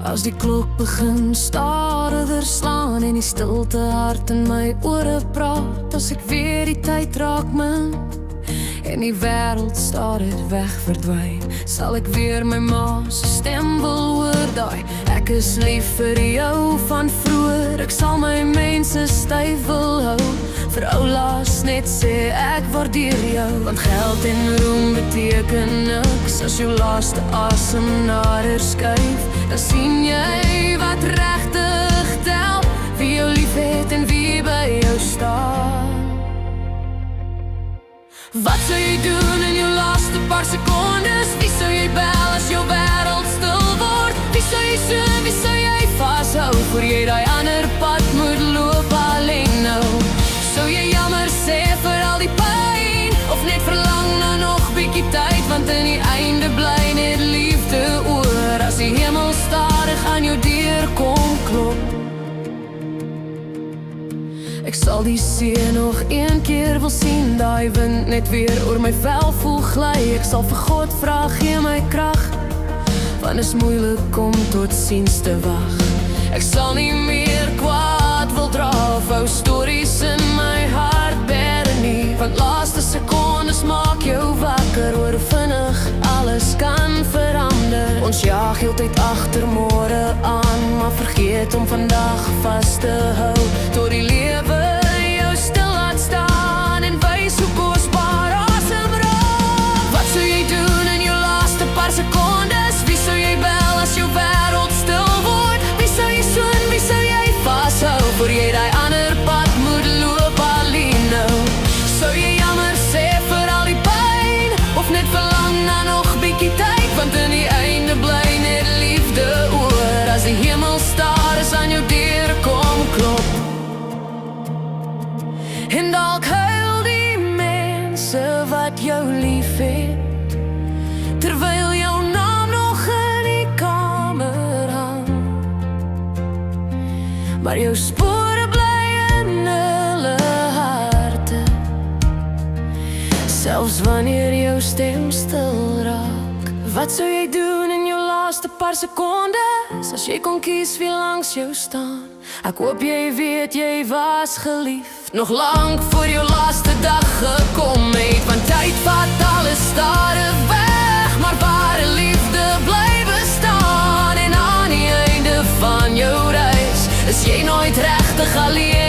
As die klok begin stadiger slaan en die stilte hard in my ore praat, as ek weer die tyd raak min en die wêreld stadig weg verdwyn, sal ek weer my ma se stem wil hoor daai ek is lief vir jou van vroeër. Ek sal my mense styf wil hou, vir ou laas net sê ek waardeer jou, want geld en roem beteken niks as jou laaste asem nader skuif. Dan sien jy wat regtig tel, wie jou lief het en wie by jou staan. Wat sou jy doen in jou laaste paar sekondes? Wie sou jy bel as jou wêreld stil word? Wie sou jy soen, wie sou jy vashou, voor jy die ander pad moet loop alleen nou? Sou jy jammer sê vir al die pyn, of net verlang na nog bietjie tyd, want in die einde bly net liefde oor, as die hemel stadig aan jou deur kom klop. Ek sal die see nog een keer wil sien, daai wind net weer oor my vel voel gly. Ek sal vir God vra, gee my krag, want is moeilik om tot ziens te wag. Ek sal nie meer kwaad wil dra, of ou stories in my hart bære nie, want laaste sekondes maak jou wakker oor hoe vinnig alles kan verander. Ons jaag heeltyd agter môre aan, maar vergeet om vandag vas te hou, tot die lewe jou stil laat staan en wys hoe kosbaar asem raak. Wat sou jy doen in jou laaste paar sekondes? Wie sou jy bel as jou wêreld stil word? Wie sou jy soen, wie sou jy vashou, voor jy die ander pad moet loop alleen nou? Sou jy jammer sê vir al die pyn, of net verlang na nog bietjie tyd, want in die einde bly net liefde oor, as die hemel staar is aan jou deur kom klop. En dalk huil die mense wat jou lief het, terwyl jou naam nog in die kamer hang, maar jou spore bly in hulle harte, selfs wanneer jou stem stil raak. Wat sou jy doen in jou laaste paar sekondes, as jy kon kies wie langs jou staan? Ek hoop jy weet jy was geliefd, nog lang voor jou laaste dag gekom het, want tyd vat alles stadig weg, maar ware liefde bly bestaan. En aan die einde van jou reis is jy nooit regtig alleen.